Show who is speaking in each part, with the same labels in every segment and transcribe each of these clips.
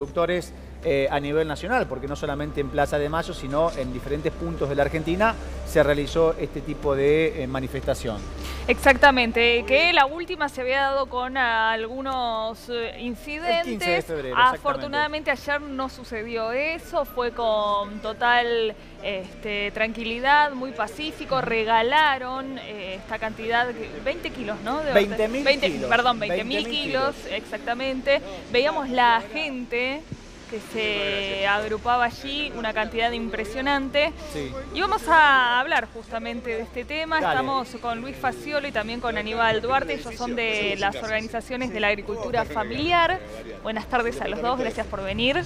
Speaker 1: Productores a nivel nacional, porque no solamente en Plaza de Mayo, sino en diferentes puntos de la Argentina se realizó este tipo de manifestación.
Speaker 2: Exactamente, que la última se había dado con algunos incidentes.
Speaker 1: El 15 de febrero,
Speaker 2: afortunadamente ayer no sucedió eso, fue con total tranquilidad, muy pacífico, regalaron esta cantidad, 20 kilos, ¿no?
Speaker 1: 20.000 kilos.
Speaker 2: Perdón, 20.000 kilos, exactamente. Veíamos la gente que se agrupaba allí, una cantidad impresionante.
Speaker 1: Sí.
Speaker 2: Y vamos a hablar justamente de este tema.
Speaker 1: Dale.
Speaker 2: Estamos con Luis Faciolo y también con Aníbal Duarte. Ellos son de las organizaciones de la agricultura familiar. Buenas tardes a los dos, gracias por venir.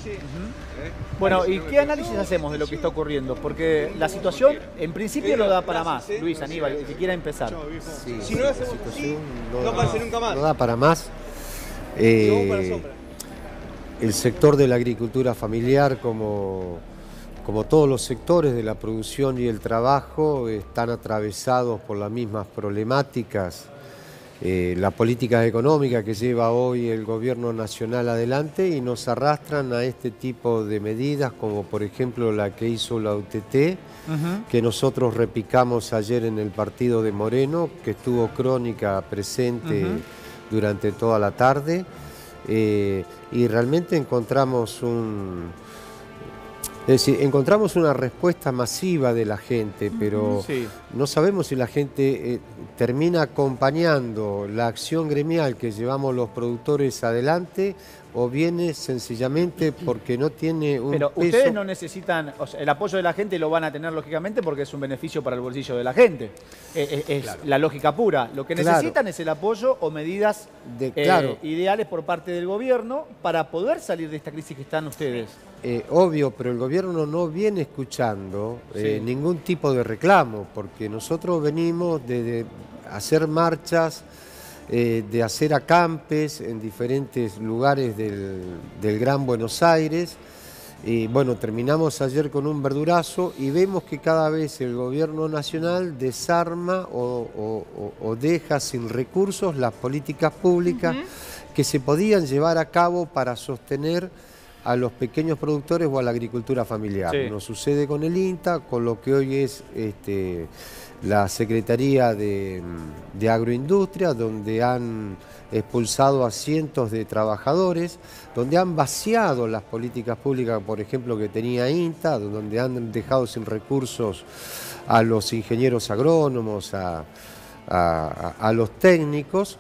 Speaker 1: Bueno, ¿y qué análisis hacemos de lo que está ocurriendo? Porque la situación en principio no da para más. Luis, Aníbal, el que quiera empezar.
Speaker 3: Sí,
Speaker 4: Si no lo hacemos así, no aparece nunca más.
Speaker 3: no da para más. El sector de la agricultura familiar, como todos los sectores de la producción y el trabajo, están atravesados por las mismas problemáticas. La política económica que lleva hoy el gobierno nacional adelante y nos arrastran a este tipo de medidas, como por ejemplo la que hizo la UTT, que nosotros repicamos ayer en el partido de Moreno, que estuvo Crónica presente durante toda la tarde. Y realmente encontramos encontramos una respuesta masiva de la gente, pero no sabemos si la gente termina acompañando la acción gremial que llevamos los productores adelante o viene sencillamente porque no tiene un
Speaker 1: Pero
Speaker 3: peso.
Speaker 1: ustedes no necesitan, o sea, el apoyo de la gente lo van a tener lógicamente porque es un beneficio para el bolsillo de la gente. Es
Speaker 3: Claro.
Speaker 1: la lógica pura. Lo que necesitan es el apoyo o medidas ideales por parte del gobierno para poder salir de esta crisis que están ustedes.
Speaker 3: Obvio, pero el gobierno no viene escuchando ningún tipo de reclamo, porque nosotros venimos de hacer marchas, de hacer acampes en diferentes lugares del Gran Buenos Aires. Y bueno, terminamos ayer con un verdurazo y vemos que cada vez el gobierno nacional desarma o deja sin recursos las políticas públicas que se podían llevar a cabo para sostener a los pequeños productores o a la agricultura familiar. Nos sucede con el INTA, con lo que hoy es la Secretaría de Agroindustria, donde han expulsado a cientos de trabajadores, donde han vaciado las políticas públicas, por ejemplo, que tenía INTA, donde han dejado sin recursos a los ingenieros agrónomos, a los técnicos.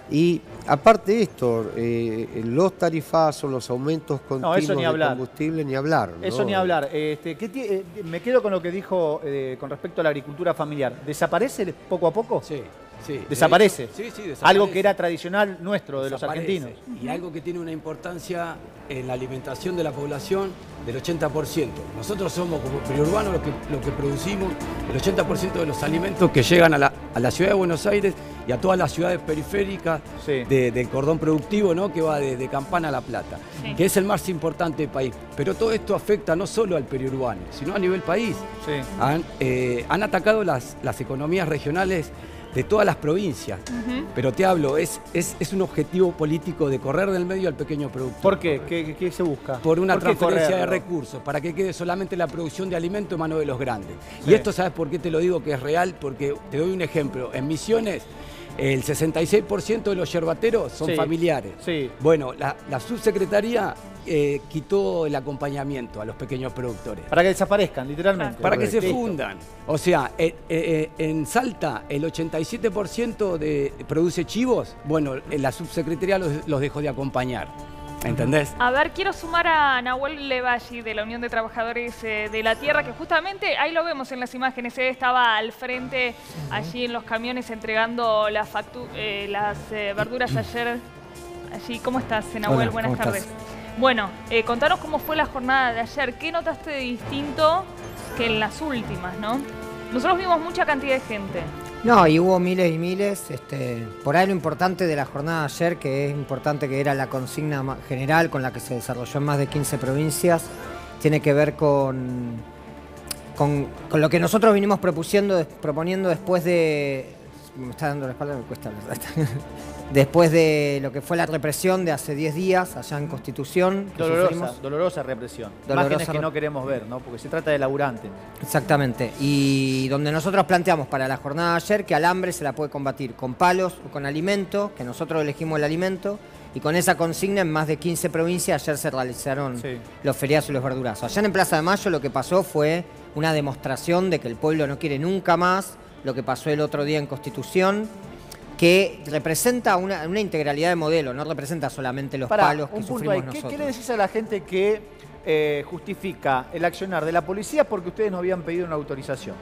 Speaker 3: Y aparte de esto, los tarifazos, los aumentos continuos de combustible, ni hablar.
Speaker 1: Eso ni hablar. Me quedo con lo que dijo con respecto a la agricultura familiar. ¿Desaparece poco a poco?
Speaker 4: Sí.
Speaker 1: ¿Desaparece?
Speaker 4: Sí, desaparece.
Speaker 1: Algo que era tradicional nuestro, de los argentinos.
Speaker 4: Y algo que tiene una importancia en la alimentación de la población del 80%. Nosotros somos como periurbanos lo que producimos el 80% de los alimentos que llegan a la ciudad de Buenos Aires y a todas las ciudades periféricas del cordón productivo, ¿no? Que va de Campana a La Plata, que es el más importante del país. Pero todo esto afecta no solo al periurbano, sino a nivel país. Han atacado las economías regionales de todas las provincias, pero te hablo, es un objetivo político de correr del medio al pequeño productor.
Speaker 1: ¿Por qué? ¿Qué se busca?
Speaker 4: Por una transferencia de recursos, para que quede solamente la producción de alimentos en manos de los grandes. Y esto, ¿sabes por qué te lo digo que es real? Porque te doy un ejemplo. En Misiones, el 66% de los yerbateros son familiares. Bueno, la subsecretaría quitó el acompañamiento a los pequeños productores.
Speaker 1: Para que desaparezcan, literalmente.
Speaker 4: Para que se fundan. O sea, en Salta el 87% produce chivos. Bueno, la subsecretaría los dejó de acompañar. ¿Entendés?
Speaker 2: A ver, quiero sumar a Nahuel Levalli de la Unión de Trabajadores de la Tierra, que justamente, ahí lo vemos en las imágenes, estaba al frente allí en los camiones entregando las verduras ayer. Allí, ¿cómo estás, Nahuel?
Speaker 5: Hola,
Speaker 2: buenas tardes. Bueno, contanos cómo fue la jornada de ayer. ¿Qué notaste de distinto que en las últimas, no? Nosotros vimos mucha cantidad de gente.
Speaker 5: No, y hubo miles y miles. Por ahí lo importante de la jornada de ayer, que es importante, que era la consigna general con la que se desarrolló en más de 15 provincias, tiene que ver con lo que nosotros vinimos proponiendo después de me está dando la espalda, me cuesta hablar. Después de lo que fue la represión de hace 10 días allá en Constitución.
Speaker 1: Dolorosa represión.
Speaker 5: Dolorosa
Speaker 1: Imágenes que no queremos ver, ¿no? Porque se trata de laburante.
Speaker 5: Exactamente. Y donde nosotros planteamos para la jornada de ayer que al hambre se la puede combatir con palos o con alimento, que nosotros elegimos el alimento, y con esa consigna en más de 15 provincias ayer se realizaron los feriados y los verdurazos. Allá en Plaza de Mayo lo que pasó fue una demostración de que el pueblo no quiere nunca más lo que pasó el otro día en Constitución, que representa una integralidad de modelo, no representa solamente los palos que sufrimos nosotros.
Speaker 1: ¿Qué le decís a la gente que justifica el accionar de la policía porque ustedes no habían pedido una autorización?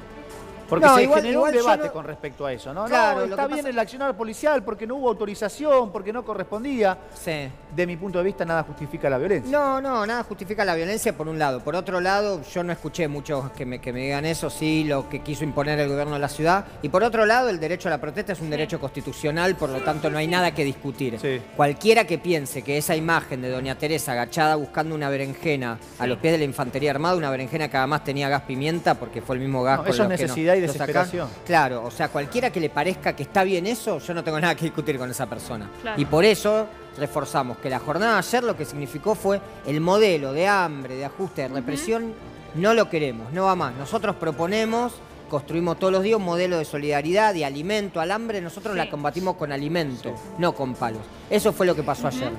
Speaker 1: Porque se generó un debate con respecto a eso, ¿no?
Speaker 5: Claro,
Speaker 1: no, está bien el accionar policial porque no hubo autorización, porque no correspondía.
Speaker 5: Sí.
Speaker 1: De mi punto de vista, nada justifica la violencia.
Speaker 5: No, nada justifica la violencia por un lado. Por otro lado, yo no escuché muchos que me digan eso, sí, lo que quiso imponer el gobierno de la ciudad. Y por otro lado, el derecho a la protesta es un derecho constitucional, por lo tanto no hay nada que discutir.
Speaker 1: Sí.
Speaker 5: Cualquiera que piense que esa imagen de doña Teresa agachada buscando una berenjena a los pies de la infantería armada, una berenjena que además tenía gas pimienta, porque fue el mismo gas con
Speaker 1: eso es
Speaker 5: los que
Speaker 1: necesidad y
Speaker 5: lo
Speaker 1: desesperación.
Speaker 5: sacaron. Claro, o sea, cualquiera que le parezca que está bien eso, yo no tengo nada que discutir con esa persona.
Speaker 2: Claro.
Speaker 5: Y por eso reforzamos que la jornada de ayer lo que significó fue el modelo de hambre, de ajuste, de represión, no lo queremos, no va más. Nosotros proponemos, construimos todos los días un modelo de solidaridad, de alimento al hambre, nosotros la combatimos con alimento, no con palos. Eso fue lo que pasó ayer.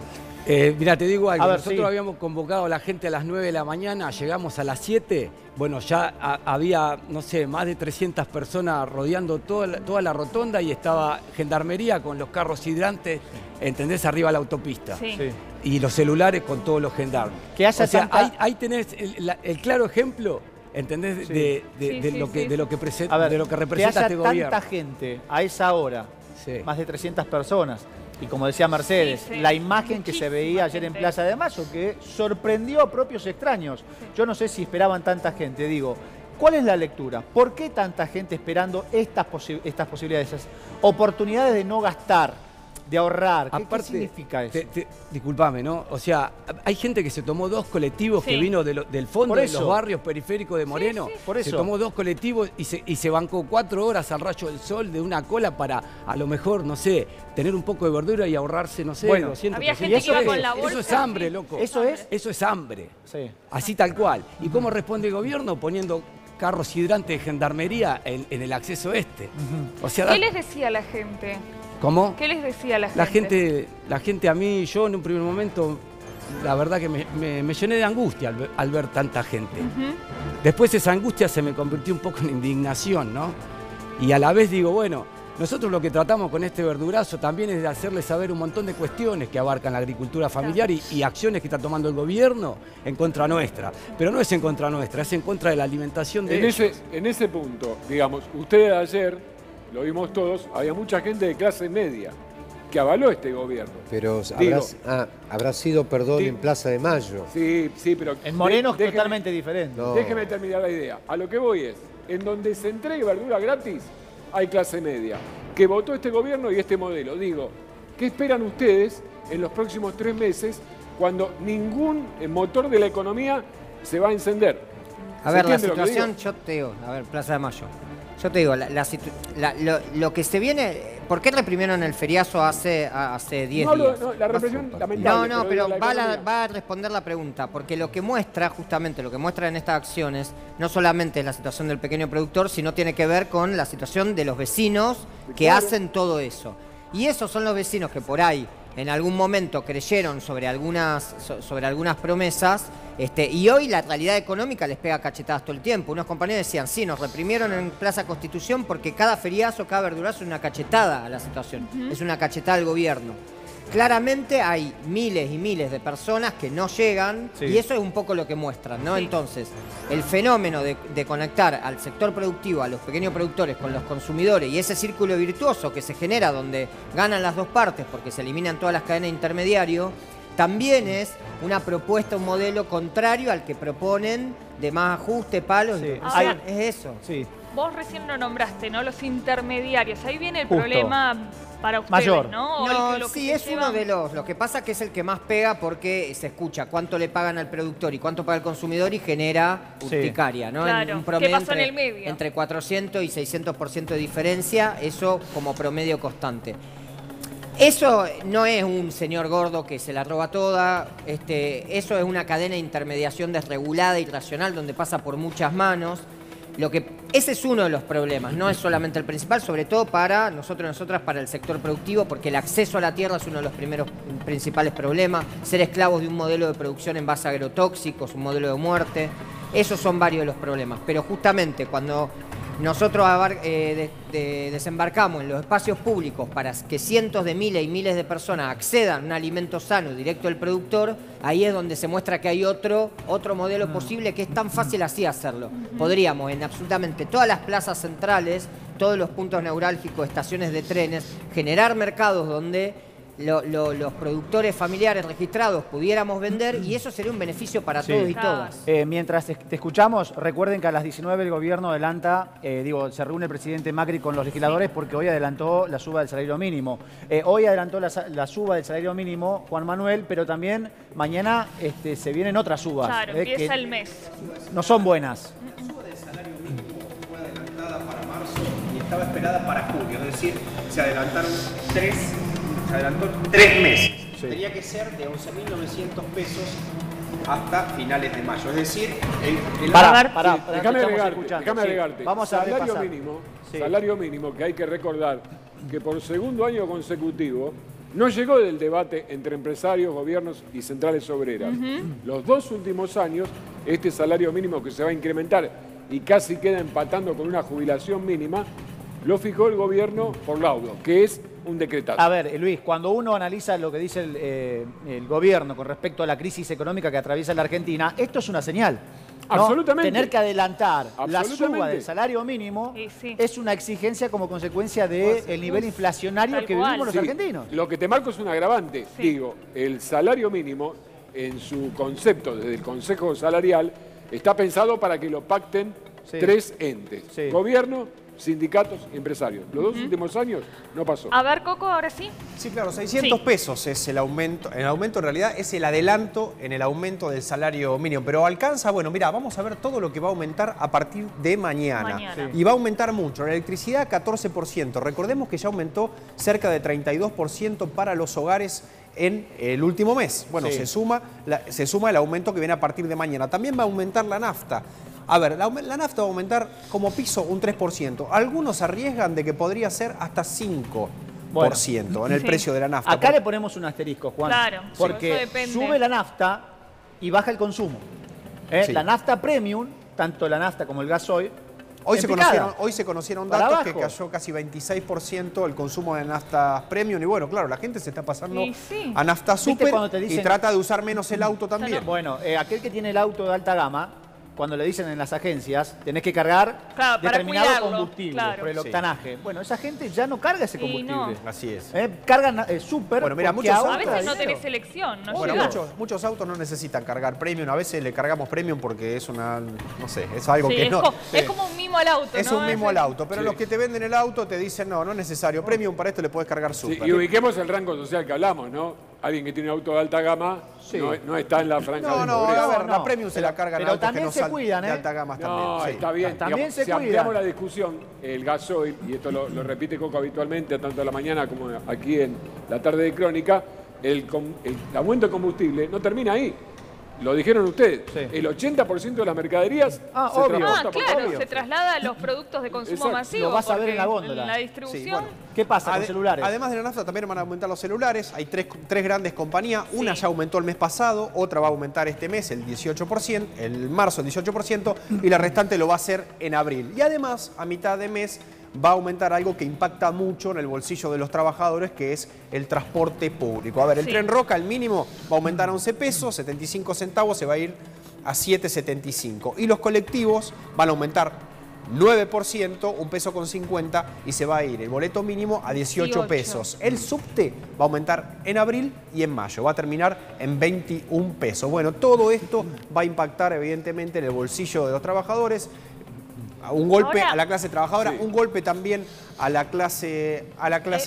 Speaker 4: Mira, te digo algo,
Speaker 1: A ver,
Speaker 4: nosotros habíamos convocado a la gente a las 9 de la mañana, llegamos a las 7, bueno, ya había, no sé, más de 300 personas rodeando toda la rotonda y estaba Gendarmería con los carros hidrantes, ¿entendés? Arriba de la autopista.
Speaker 2: Sí.
Speaker 1: Sí.
Speaker 4: Y los celulares con todos los gendarmes.
Speaker 1: Que haya
Speaker 4: o sea,
Speaker 1: tanta-
Speaker 4: ahí tenés el claro ejemplo, ¿entendés?
Speaker 1: Sí.
Speaker 4: De lo que
Speaker 1: A ver,
Speaker 4: representa
Speaker 1: que haya
Speaker 4: este gobierno.
Speaker 1: tanta gente a esa hora,
Speaker 4: Sí.
Speaker 1: más de 300 personas, y como decía Mercedes,
Speaker 2: Sí, sí.
Speaker 1: la imagen que se
Speaker 2: Muchísima
Speaker 1: veía ayer en
Speaker 2: gente.
Speaker 1: Plaza de Mayo, que sorprendió a propios extraños. Yo no sé si esperaban tanta gente, digo, ¿cuál es la lectura? ¿Por qué tanta gente esperando estas posibilidades, esas oportunidades de no gastar, de ahorrar? ¿Qué significa eso?
Speaker 4: Disculpame, ¿no? O sea, hay gente que se tomó 2 colectivos que vino del fondo
Speaker 1: Por
Speaker 4: de
Speaker 1: eso.
Speaker 4: los barrios periféricos de Moreno.
Speaker 1: Por
Speaker 4: Se
Speaker 1: eso.
Speaker 4: tomó 2 colectivos y se bancó 4 horas al rayo del sol de una cola para, a lo mejor, no sé, tener un poco de verdura y ahorrarse, no sé,
Speaker 1: Bueno,
Speaker 4: 200,
Speaker 2: había
Speaker 4: 300
Speaker 2: gente que iba con
Speaker 4: pesos.
Speaker 2: la bolsa,
Speaker 4: Eso es hambre,
Speaker 2: sí.
Speaker 4: loco.
Speaker 1: ¿Eso es?
Speaker 4: Eso es hambre.
Speaker 1: Sí.
Speaker 4: Así tal cual. ¿Y cómo responde el gobierno? Poniendo carros hidrantes de gendarmería en el acceso este. O sea,
Speaker 2: ¿Qué les decía la gente?
Speaker 4: ¿Cómo?
Speaker 2: ¿Qué les decía la gente?
Speaker 4: La gente a mí, yo en un primer momento, la verdad que me llené de angustia al ver tanta gente. Después esa angustia se me convirtió un poco en indignación, ¿no? Y a la vez digo, bueno, nosotros lo que tratamos con este verdurazo también es de hacerles saber un montón de cuestiones que abarcan la agricultura familiar y acciones que está tomando el gobierno en contra nuestra. Pero no es en contra nuestra, es en contra de la alimentación de ellos.
Speaker 6: En ese punto, digamos, ustedes ayer, lo vimos todos, había mucha gente de clase media que avaló este gobierno.
Speaker 3: Pero
Speaker 6: Digo,
Speaker 3: habrá sido, perdón,
Speaker 6: Sí.
Speaker 3: en Plaza de Mayo.
Speaker 6: Sí, pero...
Speaker 1: En Moreno es
Speaker 6: déjeme-
Speaker 1: totalmente diferente.
Speaker 3: No.
Speaker 6: Déjeme terminar la idea. A lo que voy es, en donde se entregue verdura gratis, hay clase media, que votó este gobierno y este modelo. Digo, ¿qué esperan ustedes en los próximos 3 meses cuando ningún motor de la economía se va a encender?
Speaker 5: A
Speaker 6: ¿Se
Speaker 5: ver, la
Speaker 6: entiende lo que
Speaker 5: situación,
Speaker 6: digo?
Speaker 5: yo te digo, a ver, Plaza de Mayo. Yo te digo, lo que se viene, ¿por qué reprimieron el feriazo hace 10
Speaker 6: No,
Speaker 5: días?
Speaker 6: no, la represión lamentable.
Speaker 5: No, pero
Speaker 6: digo,
Speaker 5: va
Speaker 6: economía.
Speaker 5: a responder la pregunta, porque lo que muestra, justamente lo que muestra en estas acciones, no solamente es la situación del pequeño productor, sino tiene que ver con la situación de los vecinos que
Speaker 6: Claro.
Speaker 5: hacen todo eso. Y esos son los vecinos que por ahí en algún momento creyeron sobre algunas promesas, y hoy la realidad económica les pega cachetadas todo el tiempo. Unos compañeros decían, sí, nos reprimieron en Plaza Constitución porque cada feriazo, cada verdurazo es una cachetada a la situación, es una cachetada al gobierno. Claramente hay miles y miles de personas que no llegan,
Speaker 1: Sí.
Speaker 5: y eso es un poco lo que muestran, ¿no?
Speaker 2: Sí.
Speaker 5: Entonces, el fenómeno de conectar al sector productivo, a los pequeños productores con los consumidores, y ese círculo virtuoso que se genera donde ganan las dos partes porque se eliminan todas las cadenas de intermediario, también es una propuesta, un modelo contrario al que proponen de más ajuste, palos.
Speaker 1: Sí.
Speaker 5: y
Speaker 2: Ahora-
Speaker 5: es eso.
Speaker 1: Sí.
Speaker 2: Vos recién lo nombraste, ¿no? Los intermediarios. Ahí viene el
Speaker 1: Justo.
Speaker 2: problema para ustedes,
Speaker 1: Mayor.
Speaker 2: ¿no? O
Speaker 5: No,
Speaker 2: lo que
Speaker 5: sí,
Speaker 2: se
Speaker 5: es
Speaker 2: lleva-
Speaker 5: uno de los... Lo que pasa que es el que más pega porque se escucha cuánto le pagan al productor y cuánto paga el consumidor y genera
Speaker 1: Sí.
Speaker 5: urticaria, ¿no?
Speaker 2: Claro.
Speaker 5: En un
Speaker 2: ¿Qué
Speaker 5: promedio
Speaker 2: pasó en el medio?
Speaker 5: entre 400 y 600% de diferencia, eso como promedio constante. Eso no es un señor gordo que se la roba toda, eso es una cadena de intermediación desregulada y irracional donde pasa por muchas manos. Ese es uno de los problemas, no es solamente el principal, sobre todo para nosotros y nosotras, para el sector productivo, porque el acceso a la tierra es uno de los principales problemas, ser esclavos de un modelo de producción en base a agrotóxicos, un modelo de muerte, esos son varios de los problemas. Pero justamente cuando nosotros desembarcamos en los espacios públicos para que cientos de miles y miles de personas accedan a un alimento sano directo del productor, ahí es donde se muestra que hay otro modelo posible, que es tan fácil así hacerlo. Podríamos en absolutamente todas las plazas centrales, todos los puntos neurálgicos, estaciones de trenes, generar mercados donde los productores familiares registrados pudiéramos vender, y eso sería un beneficio para
Speaker 1: Sí.
Speaker 5: todos y
Speaker 2: Claro.
Speaker 5: todas.
Speaker 1: Mientras te escuchamos, recuerden que a las 19 el gobierno adelanta, se reúne el presidente Macri con los legisladores porque hoy adelantó la suba del salario mínimo. Hoy adelantó la suba del salario mínimo Juan Manuel, pero también mañana se vienen otras subas.
Speaker 2: Claro,
Speaker 1: que
Speaker 2: empieza el mes.
Speaker 1: no son buenas.
Speaker 7: Y estaba esperada para julio, es decir, se adelantó 3 meses.
Speaker 1: Sí.
Speaker 7: Tenía que ser de 11.900 pesos hasta finales de mayo, es decir,
Speaker 1: Pará,
Speaker 6: Sí, déjame agregarte,
Speaker 1: Sí. Vamos a
Speaker 6: salario
Speaker 1: repasar.
Speaker 6: mínimo,
Speaker 1: Sí.
Speaker 6: salario mínimo, que hay que recordar que por segundo año consecutivo no llegó del debate entre empresarios, gobiernos y centrales obreras. Los 2 últimos años, este salario mínimo que se va a incrementar y casi queda empatando con una jubilación mínima, lo fijó el gobierno por laudo, que es un decretazo.
Speaker 1: A ver, Luis, cuando uno analiza lo que dice el gobierno con respecto a la crisis económica que atraviesa la Argentina, esto es una señal. ¿no?
Speaker 6: Absolutamente.
Speaker 1: Tener que adelantar la
Speaker 6: Absolutamente.
Speaker 1: suba del salario mínimo
Speaker 2: Sí, sí.
Speaker 1: es una exigencia como consecuencia del nivel inflacionario
Speaker 2: Tal
Speaker 1: que
Speaker 2: cual.
Speaker 1: vivimos los
Speaker 6: Sí,
Speaker 1: argentinos.
Speaker 6: Lo que te marco es un agravante.
Speaker 2: Sí.
Speaker 6: Digo, el salario mínimo, en su concepto desde el Consejo Salarial, está pensado para que lo pacten
Speaker 1: Sí.
Speaker 6: 3 entes.
Speaker 1: Sí.
Speaker 6: Gobierno, sindicatos y empresarios. Los 2 últimos años no pasó.
Speaker 2: A ver, Coco, ahora sí.
Speaker 7: Sí, claro, 600
Speaker 2: Sí.
Speaker 7: pesos es el aumento. El aumento en realidad es el adelanto en el aumento del salario mínimo. Pero alcanza, bueno, mira, vamos a ver todo lo que va a aumentar a partir de mañana.
Speaker 2: Mañana.
Speaker 7: Y va a aumentar mucho. La electricidad 14%. Recordemos que ya aumentó cerca de 32% para los hogares en el último mes. Bueno,
Speaker 1: Sí.
Speaker 7: se suma el aumento que viene a partir de mañana. También va a aumentar la nafta. A ver, la nafta va a aumentar como piso un 3%. Algunos arriesgan de que podría ser hasta 5% en el
Speaker 2: Sí.
Speaker 7: precio de la nafta.
Speaker 1: Acá le ponemos un asterisco, Juan.
Speaker 2: Claro, sí,
Speaker 1: porque
Speaker 2: eso depende.
Speaker 1: sube la nafta y baja el consumo.
Speaker 7: Sí.
Speaker 1: La nafta premium, tanto la nafta como el gasoil,
Speaker 7: Hoy
Speaker 1: en
Speaker 7: se,
Speaker 1: picada.
Speaker 7: hoy se conocieron
Speaker 1: Para
Speaker 7: datos que
Speaker 1: abajo.
Speaker 7: cayó casi 26% el consumo de naftas premium. Y bueno, claro, la gente se está pasando
Speaker 2: Y sí.
Speaker 7: a nafta
Speaker 1: ¿Viste
Speaker 7: super
Speaker 1: cuando te
Speaker 7: y
Speaker 1: dicen-
Speaker 7: trata de usar menos el auto también.
Speaker 1: Bueno, aquel que tiene el auto de alta gama, cuando le dicen en las agencias, tenés que cargar
Speaker 2: Claro, para
Speaker 1: determinado
Speaker 2: cuidarlo,
Speaker 1: combustible
Speaker 2: claro.
Speaker 1: por el
Speaker 7: Sí.
Speaker 1: octanaje. Bueno, esa gente ya no carga ese
Speaker 2: Y
Speaker 1: combustible.
Speaker 2: no.
Speaker 7: Así es.
Speaker 1: Cargan súper.
Speaker 7: Bueno, mira,
Speaker 1: porque
Speaker 7: muchos
Speaker 1: ahorra
Speaker 2: A veces no
Speaker 1: dinero.
Speaker 2: tenés elección, ¿no?
Speaker 7: Bueno,
Speaker 2: llegás.
Speaker 7: muchos autos no necesitan cargar premium. A veces le cargamos premium porque es una, no sé, es algo
Speaker 2: Sí,
Speaker 7: que
Speaker 2: es,
Speaker 7: no.
Speaker 2: es como un mimo al auto,
Speaker 7: Es
Speaker 2: ¿no?
Speaker 7: un mimo al auto, pero
Speaker 6: Sí.
Speaker 7: los que te venden el auto te dicen, no, no es necesario. Premium para esto le podés cargar
Speaker 6: Sí,
Speaker 7: super.
Speaker 6: y ubiquemos el rango social que hablamos, ¿no? Alguien que tiene un auto de alta gama
Speaker 1: Sí.
Speaker 6: no está en la franja
Speaker 7: No,
Speaker 6: de
Speaker 7: no,
Speaker 6: pobreza.
Speaker 7: a ver, la
Speaker 1: no.
Speaker 7: premium se
Speaker 1: Pero-
Speaker 7: la cargan
Speaker 1: pero
Speaker 7: autos que
Speaker 1: también
Speaker 7: no
Speaker 1: se
Speaker 7: salen
Speaker 1: cuidan,
Speaker 7: de
Speaker 1: ¿eh?
Speaker 7: alta gama
Speaker 6: No,
Speaker 7: también. sí.
Speaker 6: está bien.
Speaker 1: También
Speaker 6: Digamos,
Speaker 1: se
Speaker 6: si ampliamos
Speaker 1: cuidan.
Speaker 6: la discusión, el gasoil, y esto lo repite Coco habitualmente, tanto en la mañana como aquí en la tarde de Crónica, el aumento de combustible no termina ahí. Lo dijeron ustedes.
Speaker 1: Sí.
Speaker 6: El 80% de las mercaderías se
Speaker 1: obvio.
Speaker 6: transporta
Speaker 2: Ah,
Speaker 6: por
Speaker 2: claro,
Speaker 6: cambio.
Speaker 2: se traslada a los productos de consumo
Speaker 6: Exacto.
Speaker 2: masivo.
Speaker 1: Lo vas a ver
Speaker 2: porque
Speaker 1: en la góndola.
Speaker 2: En la
Speaker 7: Sí,
Speaker 2: distribución.
Speaker 7: bueno.
Speaker 1: ¿Qué pasa con celulares?
Speaker 7: Además de la nafta también van a aumentar los celulares. Hay tres grandes compañías. Una
Speaker 2: Sí.
Speaker 7: ya aumentó el mes pasado, otra va a aumentar este mes el 18%, el marzo el 18% y la restante lo va a hacer en abril. Y además, a mitad de mes va a aumentar algo que impacta mucho en el bolsillo de los trabajadores, que es el transporte público. A ver, el
Speaker 2: Sí.
Speaker 7: tren Roca, el mínimo, va a aumentar a 11 pesos, 75 centavos, se va a ir a 7,75. Y los colectivos van a aumentar 9%, 1,50 peso y se va a ir el boleto mínimo a 18 pesos. El subte va a aumentar en abril y en mayo, va a terminar en 21 pesos. Bueno, todo esto va a impactar evidentemente en el bolsillo de los trabajadores. Un golpe
Speaker 2: Ahora,
Speaker 7: a la clase trabajadora,
Speaker 6: Sí.
Speaker 7: un golpe también a la clase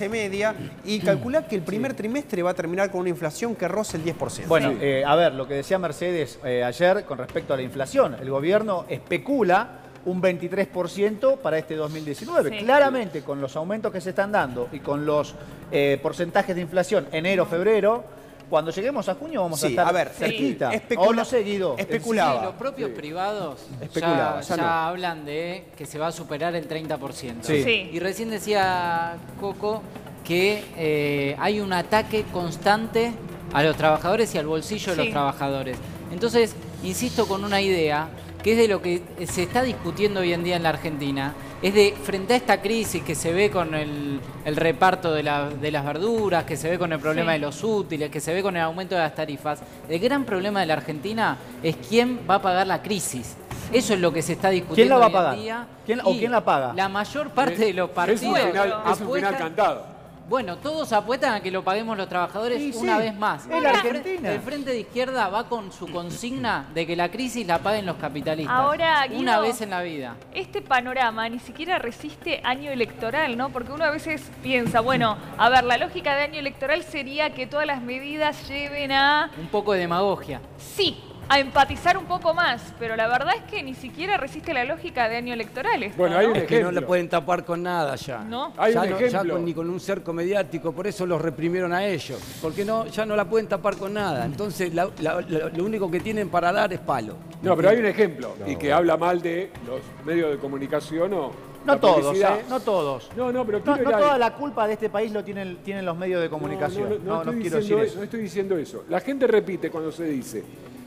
Speaker 7: media, y calcula que el primer trimestre va a terminar con una inflación que roce el 10%.
Speaker 1: Bueno, a ver, lo que decía Mercedes ayer con respecto a la inflación. El gobierno especula un 23% para este 2019.
Speaker 2: Sí.
Speaker 1: Claramente, con los aumentos que se están dando y con los porcentajes de inflación enero, febrero, cuando lleguemos a junio vamos a
Speaker 7: Sí,
Speaker 1: estar
Speaker 7: a ver,
Speaker 1: cerquita.
Speaker 7: especula-
Speaker 1: ¿O no sé, Guido?
Speaker 7: especulaba.
Speaker 8: Sí, los propios privados
Speaker 7: Especulaba,
Speaker 8: ya
Speaker 7: ya no.
Speaker 8: hablan de que se va a superar el 30%.
Speaker 1: Sí.
Speaker 2: Sí.
Speaker 8: Y recién decía Coco que hay un ataque constante a los trabajadores y al bolsillo de
Speaker 2: Sí.
Speaker 8: los trabajadores. Entonces, insisto con una idea que es de lo que se está discutiendo hoy en día en la Argentina, es de frente a esta crisis que se ve con el reparto de las verduras, que se ve con el problema
Speaker 2: Sí.
Speaker 8: de los útiles, que se ve con el aumento de las tarifas, el gran problema de la Argentina es quién va a pagar la crisis. Eso es lo que se está discutiendo
Speaker 1: ¿Quién la va a
Speaker 8: hoy en
Speaker 1: pagar?
Speaker 8: día.
Speaker 1: ¿O
Speaker 8: Y
Speaker 1: quién la paga?
Speaker 8: La mayor parte de los partidos
Speaker 6: Es un final
Speaker 8: apuestan-
Speaker 6: cantado.
Speaker 8: Bueno, todos apuestan a que lo paguemos los trabajadores
Speaker 1: Sí, sí.
Speaker 8: una vez más.
Speaker 1: Es la Argentina.
Speaker 8: El Frente de Izquierda va con su consigna de que la crisis la paguen los capitalistas.
Speaker 2: Ahora, Guido,
Speaker 8: una vez en la vida.
Speaker 2: Este panorama ni siquiera resiste año electoral, ¿no? Porque uno a veces piensa, bueno, a ver, la lógica de año electoral sería que todas las medidas lleven a,
Speaker 8: Un poco de demagogia.
Speaker 2: sí, a empatizar un poco más, pero la verdad es que ni siquiera resiste la lógica de año electoral esto,
Speaker 6: Bueno, hay
Speaker 2: ¿no?
Speaker 6: un
Speaker 4: Es que no
Speaker 6: ejemplo.
Speaker 4: le pueden tapar con nada ya.
Speaker 2: ¿No?
Speaker 6: Hay
Speaker 4: ya
Speaker 6: un
Speaker 4: no- ya
Speaker 6: ejemplo.
Speaker 4: ni con un cerco mediático, por eso los reprimieron a ellos. Porque ya no la pueden tapar con nada. Entonces lo único que tienen para dar es palo.
Speaker 6: No, pero hay un ejemplo, y que habla mal de los medios de comunicación o
Speaker 1: No
Speaker 6: la
Speaker 1: todos,
Speaker 6: publicidad.
Speaker 1: no todos.
Speaker 6: No, pero
Speaker 1: No,
Speaker 6: quiero
Speaker 1: no
Speaker 6: ir a-
Speaker 1: toda la culpa de este país lo tienen los medios de comunicación.
Speaker 6: No,
Speaker 1: No,
Speaker 6: estoy
Speaker 1: quiero
Speaker 6: diciendo
Speaker 1: decir eso.
Speaker 6: no estoy diciendo eso. La gente repite cuando se dice,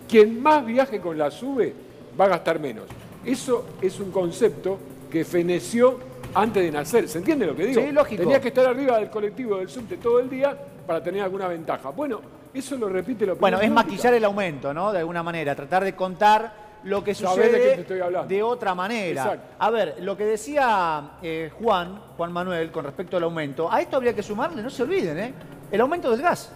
Speaker 6: quien más viaje con la SUBE va a gastar menos. Eso es un concepto que feneció antes de nacer. ¿Se entiende lo que digo?
Speaker 1: Sí, lógico.
Speaker 6: Tenías que estar arriba del colectivo del subte todo el día para tener alguna ventaja. Bueno, eso lo repite la
Speaker 1: Bueno,
Speaker 6: opinión
Speaker 1: es
Speaker 6: pública.
Speaker 1: maquillar el aumento, ¿no? De alguna manera, tratar de contar lo que
Speaker 6: Sabés de qué te
Speaker 1: sucede
Speaker 6: estoy hablando.
Speaker 1: de otra manera.
Speaker 6: Exacto.
Speaker 1: A ver, lo que decía Juan Manuel con respecto al aumento, a esto habría que sumarle, no se olviden, el aumento del gas.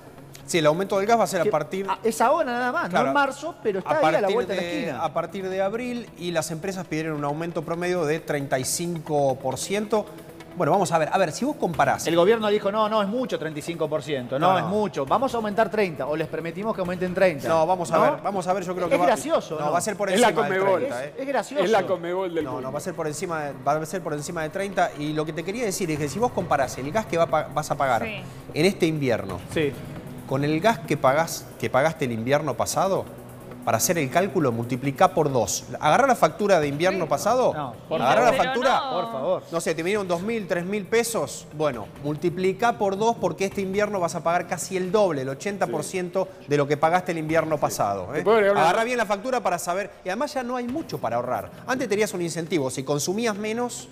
Speaker 7: Sí, el aumento del gas va a ser a
Speaker 1: Que-
Speaker 7: partir...
Speaker 1: Es ahora nada más,
Speaker 7: Claro,
Speaker 1: no en marzo, pero está ahí a la vuelta de la esquina.
Speaker 7: A partir de abril, y las empresas pidieron un aumento promedio de 35%. Bueno, vamos a ver, si vos comparás...
Speaker 1: El gobierno dijo, no es mucho 35%, no, es mucho, vamos a aumentar 30, o les permitimos que aumenten 30.
Speaker 7: No, vamos a ver, yo creo que
Speaker 1: Es gracioso,
Speaker 7: No,
Speaker 1: ¿no?
Speaker 7: va a ser por
Speaker 6: Es la
Speaker 7: encima de
Speaker 6: Conmebol.
Speaker 7: 30,
Speaker 1: Es gracioso.
Speaker 6: Es la Conmebol del
Speaker 7: No,
Speaker 6: mundo.
Speaker 7: va a ser por encima de 30, y lo que te quería decir es que si vos comparás el gas que vas a pagar
Speaker 2: Sí.
Speaker 7: en este invierno
Speaker 1: Sí.
Speaker 7: con el gas que pagaste el invierno pasado, para hacer el cálculo multiplicá por 2. Agarrá la factura de invierno pasado,
Speaker 1: No, por
Speaker 7: agarrá la
Speaker 2: favor.
Speaker 7: factura,
Speaker 2: Pero
Speaker 1: Por favor.
Speaker 7: no sé, te vinieron 2.000, 3.000 pesos. Bueno, multiplicá por 2 porque este invierno vas a pagar casi el doble, el 80% de lo que pagaste el invierno pasado. ¿eh?
Speaker 6: ¿Te puedo agregar una-
Speaker 7: Agarrá bien la factura para saber. Y además ya no hay mucho para ahorrar. Antes tenías un incentivo. Si consumías menos,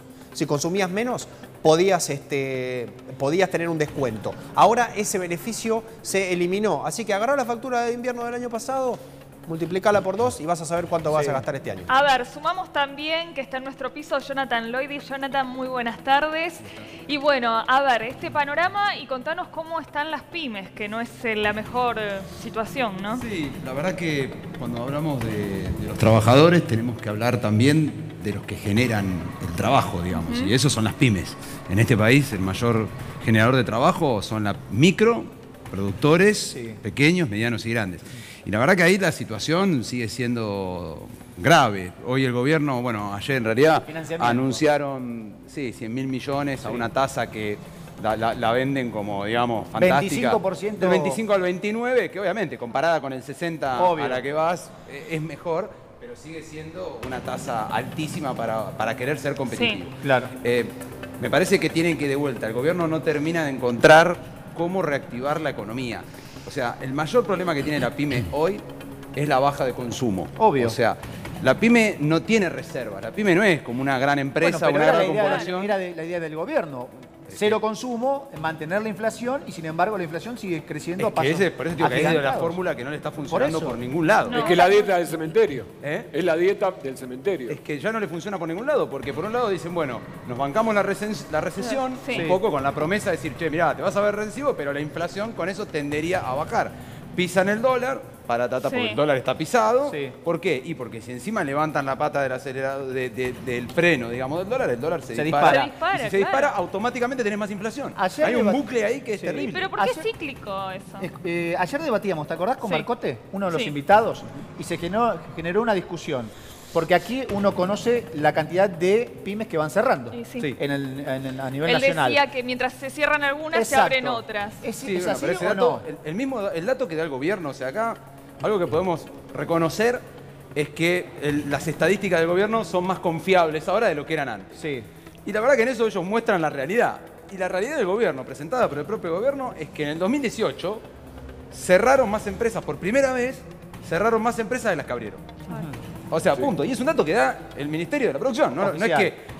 Speaker 7: podías tener un descuento. Ahora ese beneficio se eliminó. Así que agarrá la factura de invierno del año pasado, multiplicala por 2 y vas a saber cuánto vas a gastar este año.
Speaker 2: A ver, sumamos también que está en nuestro piso Jonathan Loidy. Jonathan, muy buenas tardes. Y bueno, a ver, este panorama y contanos cómo están las pymes, que no es la mejor situación, ¿no?
Speaker 9: Sí, la verdad que cuando hablamos de los trabajadores tenemos que hablar también de los que generan el trabajo, digamos, y esos son las pymes. En este país el mayor generador de trabajo son las micro, productores, pequeños, medianos y grandes. Y la verdad que ahí la situación sigue siendo grave. Hoy el gobierno, bueno, ayer en realidad
Speaker 1: Financiamiento.
Speaker 9: anunciaron 100.000 millones a una tasa que la venden como, digamos, fantástica.
Speaker 1: 25%.
Speaker 9: Del 25 al 29, que obviamente comparada con el 60
Speaker 1: Obvio.
Speaker 9: a la que vas es mejor, pero sigue siendo una tasa altísima para querer ser competitivo.
Speaker 2: Sí.
Speaker 1: Claro.
Speaker 9: Me parece que tienen que de vuelta. El gobierno no termina de encontrar cómo reactivar la economía. O sea, el mayor problema que tiene la pyme hoy es la baja de consumo.
Speaker 1: Obvio.
Speaker 9: O sea, la pyme no tiene reservas. La pyme no es como una gran empresa,
Speaker 1: Bueno, pero
Speaker 9: una
Speaker 1: era
Speaker 9: gran
Speaker 1: la idea,
Speaker 9: corporación.
Speaker 1: era la idea del gobierno. Cero consumo, mantener la inflación y sin embargo la inflación sigue creciendo a
Speaker 9: Es que
Speaker 1: pasos
Speaker 9: por eso digo que es de la
Speaker 1: agigantados.
Speaker 9: fórmula que no le está funcionando
Speaker 1: eso.
Speaker 9: por ningún lado.
Speaker 2: No.
Speaker 6: Es que la dieta del cementerio.
Speaker 9: ¿Eh?
Speaker 6: Es la dieta del cementerio.
Speaker 9: Es que ya no le funciona por ningún lado, porque por un lado dicen, bueno, nos bancamos la recesión,
Speaker 2: Sí.
Speaker 9: un poco con la promesa de decir, che, mirá, te vas a ver recibo, pero la inflación con eso tendería a bajar. pisan el dólar, porque el dólar está pisado.
Speaker 1: Sí.
Speaker 9: ¿Por qué? Y porque si encima levantan la pata del acelerador, del freno, digamos, del dólar, el dólar se dispara. Y si se dispara, automáticamente tenés más inflación. Hay un bucle ahí que es terrible.
Speaker 2: ¿Pero por qué es cíclico eso?
Speaker 1: Ayer debatíamos, ¿te acordás con Marcote, uno de los
Speaker 2: Sí.
Speaker 1: invitados? Y se generó una discusión. Porque aquí uno conoce la cantidad de pymes que van cerrando
Speaker 2: Sí.
Speaker 1: a nivel
Speaker 2: Él
Speaker 1: nacional.
Speaker 2: decía que mientras se cierran algunas, se
Speaker 1: Exacto.
Speaker 2: abren otras.
Speaker 1: ¿Es
Speaker 9: Sí, bueno,
Speaker 1: así
Speaker 9: pero ese
Speaker 1: o
Speaker 9: dato,
Speaker 1: no?
Speaker 9: el dato que da el gobierno, o sea, acá algo que podemos reconocer es que las estadísticas del gobierno son más confiables ahora de lo que eran antes.
Speaker 1: Sí.
Speaker 9: Y la verdad que en eso ellos muestran la realidad. Y la realidad del gobierno, presentada por el propio gobierno, es que en el 2018 cerraron más empresas, por primera vez, cerraron más empresas de las que abrieron. O sea, punto. Y es un dato que da el Ministerio de la Producción. No es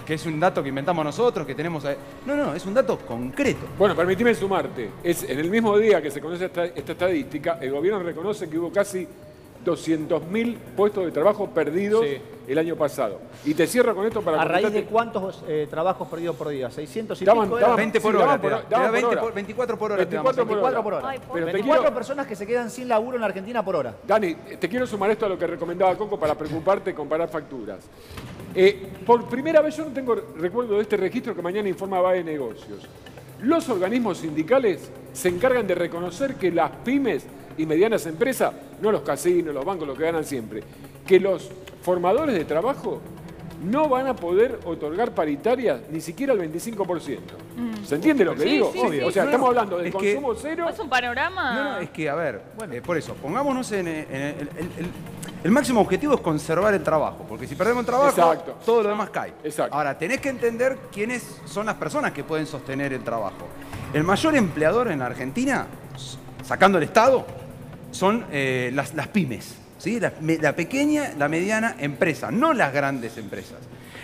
Speaker 9: que es un dato que inventamos nosotros, que tenemos... No, es un dato concreto.
Speaker 6: Bueno, permitime sumarte. En el mismo día que se conoce esta estadística, el gobierno reconoce que hubo casi 200.000 puestos de trabajo perdidos el año pasado. Y te cierro con esto para...
Speaker 1: ¿A raíz de cuántos trabajos perdidos por día? ¿600 y
Speaker 6: Daban-
Speaker 1: pico?
Speaker 6: daban-
Speaker 9: 20 por
Speaker 6: sí,
Speaker 9: hora.
Speaker 6: daban
Speaker 9: te da.
Speaker 6: por-
Speaker 9: Te da
Speaker 6: daban por
Speaker 9: 20
Speaker 6: hora.
Speaker 9: 24 por hora.
Speaker 6: 24 por hora.
Speaker 1: 24 por hora.
Speaker 2: Ay,
Speaker 6: Pero te
Speaker 1: 24
Speaker 6: quiero-
Speaker 1: personas que se quedan sin laburo en la Argentina por hora.
Speaker 6: Dani, te quiero sumar esto a lo que recomendaba Coco para preocuparte y comparar facturas. Por primera vez yo no tengo recuerdo de este registro que mañana informa BAE Negocios. Los organismos sindicales se encargan de reconocer que las pymes y medianas empresas, no los casinos, los bancos, los que ganan siempre, que los formadores de trabajo no van a poder otorgar paritarias ni siquiera el 25%. ¿Se entiende lo que
Speaker 2: Sí,
Speaker 6: digo?
Speaker 2: sí,
Speaker 6: Obvio.
Speaker 2: sí.
Speaker 6: O sea,
Speaker 9: No,
Speaker 6: estamos
Speaker 9: no,
Speaker 6: hablando del
Speaker 9: es que-
Speaker 6: consumo cero.
Speaker 2: ¿Es un panorama?
Speaker 9: No, es que, a ver, por eso, pongámonos el máximo objetivo es conservar el trabajo, porque si perdemos el trabajo,
Speaker 6: Exacto.
Speaker 9: todo lo demás cae.
Speaker 6: Exacto.
Speaker 9: Ahora, tenés que entender quiénes son las personas que pueden sostener el trabajo. El mayor empleador en la Argentina, sacando el Estado, son las pymes, ¿sí? La pequeña, la mediana empresa, no las grandes empresas.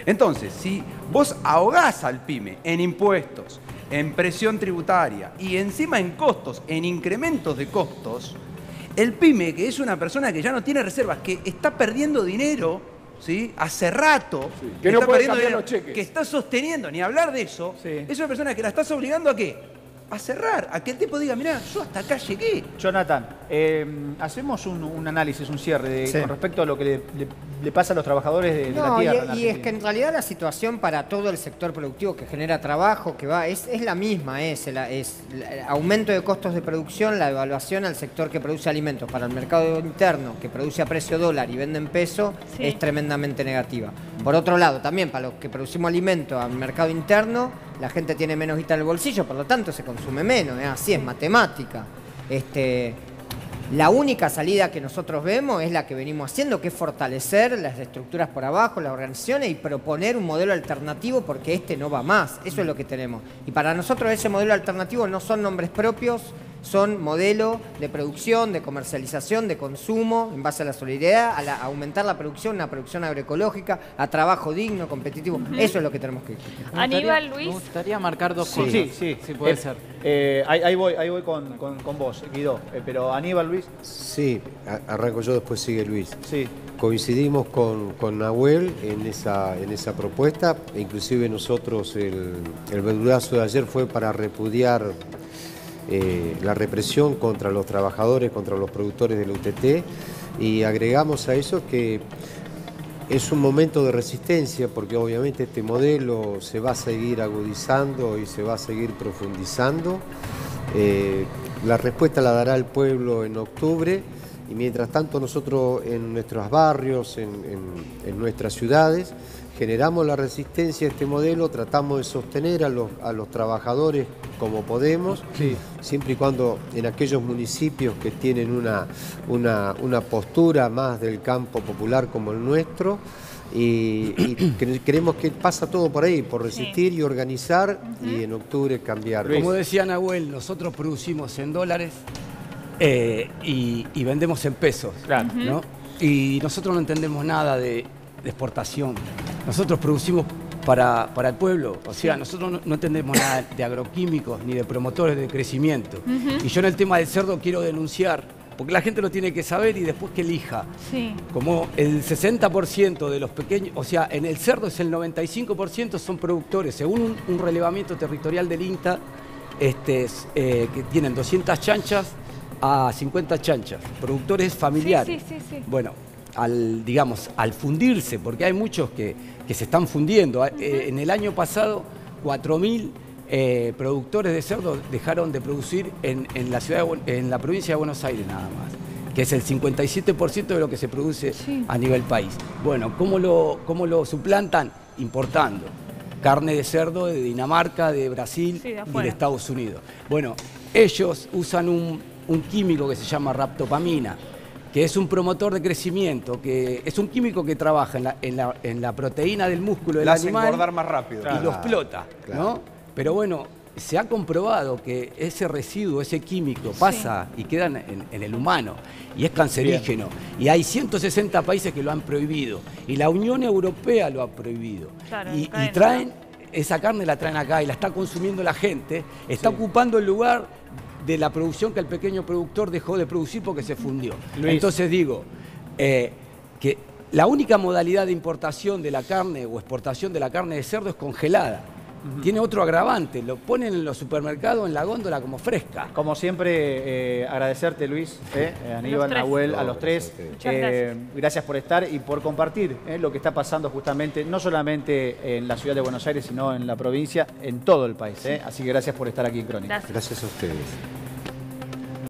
Speaker 9: Entonces, si vos ahogás al pyme en impuestos, en presión tributaria y encima en costos, en incrementos de costos, el pyme, que es una persona que ya no tiene reservas, que está perdiendo dinero, ¿sí? Hace rato,
Speaker 6: que no
Speaker 9: está
Speaker 6: puede
Speaker 9: perdiendo
Speaker 6: cambiar
Speaker 9: dinero,
Speaker 6: los cheques.
Speaker 9: que está sosteniendo, ni hablar de eso, es una persona que la estás obligando a ¿qué? A cerrar, a que el tipo diga, mirá, yo hasta acá llegué.
Speaker 1: Jonathan, hacemos un análisis, un cierre con respecto a lo que le pasa a los trabajadores de la
Speaker 5: No,
Speaker 1: tierra.
Speaker 5: y es que en realidad la situación para todo el sector productivo que genera trabajo, es la misma, es el aumento de costos de producción, la evaluación al sector que produce alimentos para el mercado interno, que produce a precio dólar y vende en peso, es tremendamente negativa. Por otro lado, también para los que producimos alimentos al mercado interno, la gente tiene menos guita en el bolsillo, por lo tanto se consume menos, así es matemática. La única salida que nosotros vemos es la que venimos haciendo, que es fortalecer las estructuras por abajo, las organizaciones y proponer un modelo alternativo porque este no va más. Eso es lo que tenemos. Y para nosotros ese modelo alternativo no son nombres propios, son modelos de producción, de comercialización, de consumo, en base a la solidaridad, a aumentar la producción, una producción agroecológica, a trabajo digno, competitivo. Eso es lo que tenemos que discutir.
Speaker 2: Aníbal, Luis.
Speaker 8: Me gustaría marcar dos cosas.
Speaker 1: Sí,
Speaker 8: si puede ser.
Speaker 1: Ahí voy con vos, Guido. Pero Aníbal, Luis.
Speaker 3: Sí, arranco yo, después sigue Luis.
Speaker 1: Sí.
Speaker 3: Coincidimos con Nahuel en esa propuesta, e inclusive nosotros el verdurazo de ayer fue para repudiar la represión contra los trabajadores, contra los productores del UTT, y agregamos a eso que es un momento de resistencia porque obviamente este modelo se va a seguir agudizando y se va a seguir profundizando. La respuesta la dará el pueblo en octubre y mientras tanto nosotros en nuestros barrios, en nuestras ciudades, generamos la resistencia a este modelo, tratamos de sostener a los trabajadores como podemos, siempre y cuando en aquellos municipios que tienen una postura más del campo popular como el nuestro, y creemos que pasa todo por ahí, por resistir y organizar y en octubre cambiar.
Speaker 4: Como decía Nahuel, nosotros producimos en dólares y vendemos en pesos, ¿no? Y nosotros no entendemos nada de exportación. Nosotros producimos para el pueblo, o sea, nosotros no entendemos nada de agroquímicos ni de promotores de crecimiento. Y yo en el tema del cerdo quiero denunciar, porque la gente lo tiene que saber y después que elija.
Speaker 2: Sí.
Speaker 4: Como el 60% de los pequeños, o sea, en el cerdo es el 95% son productores, según un relevamiento territorial del INTA, que tienen 200 chanchas, a 50 chanchas, productores familiares.
Speaker 2: Sí.
Speaker 4: Bueno, al fundirse, porque hay muchos que se están fundiendo. En el año pasado, 4.000 productores de cerdo dejaron de producir en la provincia de Buenos Aires nada más, que es el 57% de lo que se produce a nivel país. Bueno, ¿cómo lo suplantan? Importando carne de cerdo de Dinamarca, de Brasil y de Estados Unidos. Bueno, ellos usan un químico que se llama raptopamina, que es un promotor de crecimiento, que es un químico que trabaja en la proteína del músculo del animal.
Speaker 7: engordar más rápido.
Speaker 4: Y lo explota, ¿no? Pero bueno, se ha comprobado que ese residuo, ese químico, pasa y queda en el humano y es cancerígeno. Y hay 160 países que lo han prohibido y la Unión Europea lo ha prohibido.
Speaker 2: Claro,
Speaker 4: y traen, esa carne la traen acá y la está consumiendo la gente, está ocupando el lugar de la producción que el pequeño productor dejó de producir porque se fundió.
Speaker 1: Luis.
Speaker 4: Entonces digo que la única modalidad de importación de la carne o exportación de la carne de cerdo es congelada. Tiene otro agravante, lo ponen en los supermercados en la góndola como fresca.
Speaker 1: Como siempre, agradecerte, Luis, Aníbal, Nahuel, a los tres. Gracias por estar y por compartir lo que está pasando justamente, no solamente en la ciudad de Buenos Aires, sino en la provincia, en todo el país. Así que gracias por estar aquí en Crónica.
Speaker 3: Gracias a ustedes.